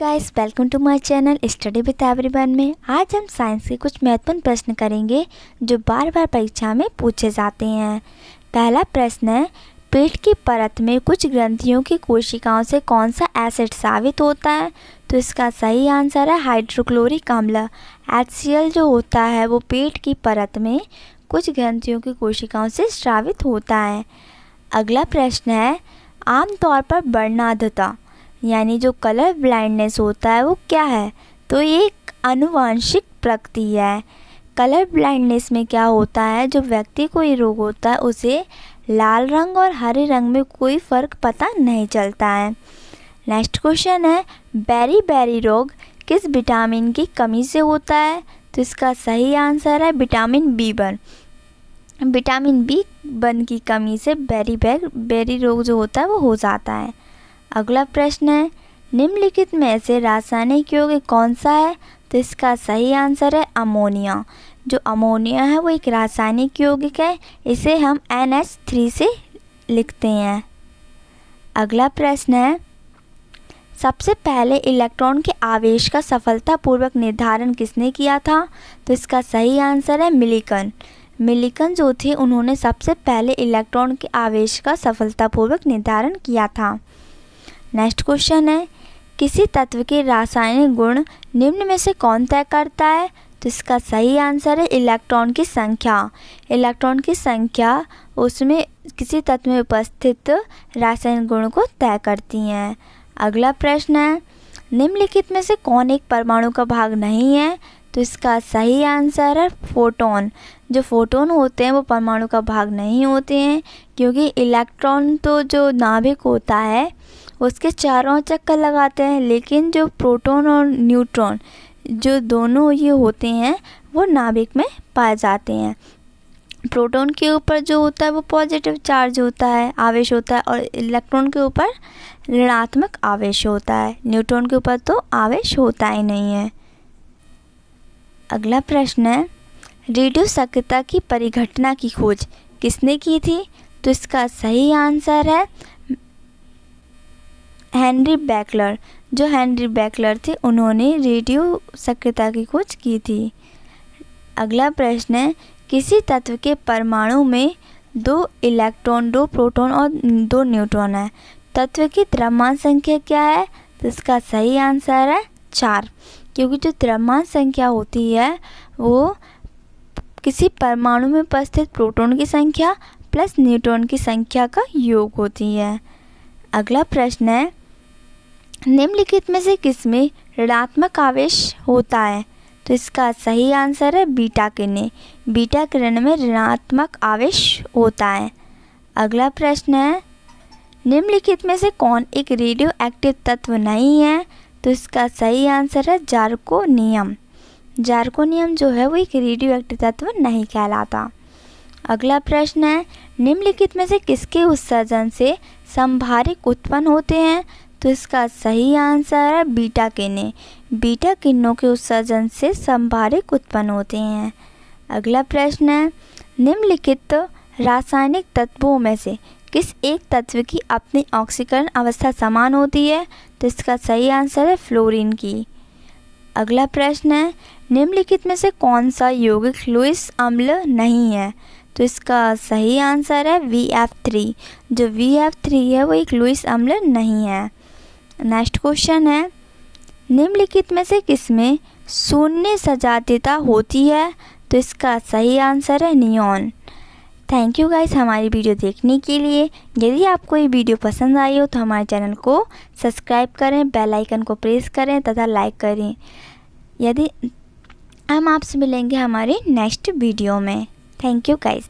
Guys, welcome to my channel study with everyone में। आज हम साइंस के कुछ महत्वपूर्ण प्रश्न करेंगे जो बार बार परीक्षा में पूछे जाते हैं। पहला प्रश्न है, पेट की परत में कुछ ग्रंथियों की कोशिकाओं से कौन सा एसिड साबित होता है? तो इसका सही आंसर है हाइड्रोक्लोरिक अम्ल। HCl जो होता है वो पेट की परत में कुछ ग्रंथियों की कोशिकाओं से स्रावित होता है। अगला प्रश्न है, आमतौर पर वर्णांधता यानी जो कलर ब्लाइंडनेस होता है वो क्या है? तो ये एक आनुवांशिक प्रक्रिया है। कलर ब्लाइंडनेस में क्या होता है, जो व्यक्ति को ये रोग होता है उसे लाल रंग और हरे रंग में कोई फ़र्क पता नहीं चलता है। नेक्स्ट क्वेश्चन है, बेरी रोग किस विटामिन की कमी से होता है? तो इसका सही आंसर है विटामिन B1। विटामिन B1 की कमी से बेरी रोग जो होता है वो हो जाता है। अगला प्रश्न है, निम्नलिखित में से रासायनिक यौगिक कौन सा है? तो इसका सही आंसर है अमोनिया। जो अमोनिया है वो एक रासायनिक यौगिक है, इसे हम NH3 से लिखते हैं। अगला प्रश्न है, सबसे पहले इलेक्ट्रॉन के आवेश का सफलतापूर्वक निर्धारण किसने किया था? तो इसका सही आंसर है मिलिकन जो थे उन्होंने सबसे पहले इलेक्ट्रॉन के आवेश का सफलतापूर्वक निर्धारण किया था। नेक्स्ट क्वेश्चन है, किसी तत्व के रासायनिक गुण निम्न में से कौन तय करता है? तो इसका सही आंसर है इलेक्ट्रॉन की संख्या। इलेक्ट्रॉन की संख्या उसमें किसी तत्व में उपस्थित रासायनिक गुण को तय करती हैं। अगला प्रश्न है, निम्नलिखित में से कौन एक परमाणु का भाग नहीं है? तो इसका सही आंसर है फोटोन। जो फोटोन होते हैं वो परमाणु का भाग नहीं होते हैं, क्योंकि इलेक्ट्रॉन तो जो नाभिक होता है उसके चारों चक्कर लगाते हैं, लेकिन जो प्रोटॉन और न्यूट्रॉन जो दोनों ये होते हैं वो नाभिक में पाए जाते हैं। प्रोटॉन के ऊपर जो होता है वो पॉजिटिव चार्ज होता है, आवेश होता है, और इलेक्ट्रॉन के ऊपर ऋणात्मक आवेश होता है। न्यूट्रॉन के ऊपर तो आवेश होता ही नहीं है। अगला प्रश्न है, रेडियो सक्रियता की परिघटना की खोज किसने की थी? तो इसका सही आंसर है हेनरी बेकलर। जो हेनरी बेकलर थे उन्होंने रेडियो सक्रियता की खोज की थी। अगला प्रश्न है, किसी तत्व के परमाणु में 2 इलेक्ट्रॉन, 2 प्रोटॉन और 2 न्यूट्रॉन है। तत्व की द्रव्यमान संख्या क्या है? तो इसका सही आंसर है 4, क्योंकि जो द्रव्यमान संख्या होती है वो किसी परमाणु में उपस्थित प्रोटॉन की संख्या प्लस न्यूट्रॉन की संख्या का योग होती है। अगला प्रश्न है, निम्नलिखित में से किसमें ऋणात्मक आवेश होता है? तो इसका सही आंसर है बीटा किरणें। बीटा किरण में ऋणात्मक आवेश होता है। अगला प्रश्न है, निम्नलिखित में से कौन एक रेडियो एक्टिव तत्व नहीं है? तो इसका सही आंसर है जार्कोनियम। जार्कोनियम जो है वो एक रेडियो एक्टिव तत्व नहीं कहलाता। अगला प्रश्न है, निम्नलिखित में से किसके उत्सर्जन से संभारिक उत्पन्न होते हैं? तो इसका सही आंसर है बीटा किरणें। बीटा किरणों के उत्सर्जन से संभारिक उत्पन्न होते हैं। अगला प्रश्न है, निम्नलिखित रासायनिक तत्वों में से किस एक तत्व की अपनी ऑक्सीकरण अवस्था समान होती है? तो इसका सही आंसर है फ्लोरीन की। अगला प्रश्न है, निम्नलिखित में से कौन सा यौगिक लुईस अम्ल नहीं है? तो इसका सही आंसर है VF3। जो VF3 है वो एक लुईस अम्ल नहीं है। नेक्स्ट क्वेश्चन है, निम्नलिखित में से किसमें शून्य सजातीयता होती है? तो इसका सही आंसर है नियॉन। थैंक यू गाइस हमारी वीडियो देखने के लिए। यदि आपको ये वीडियो पसंद आई हो तो हमारे चैनल को सब्सक्राइब करें, बेल आइकन को प्रेस करें तथा लाइक करें। यदि हम आपसे मिलेंगे हमारे नेक्स्ट वीडियो में। Thank you guys.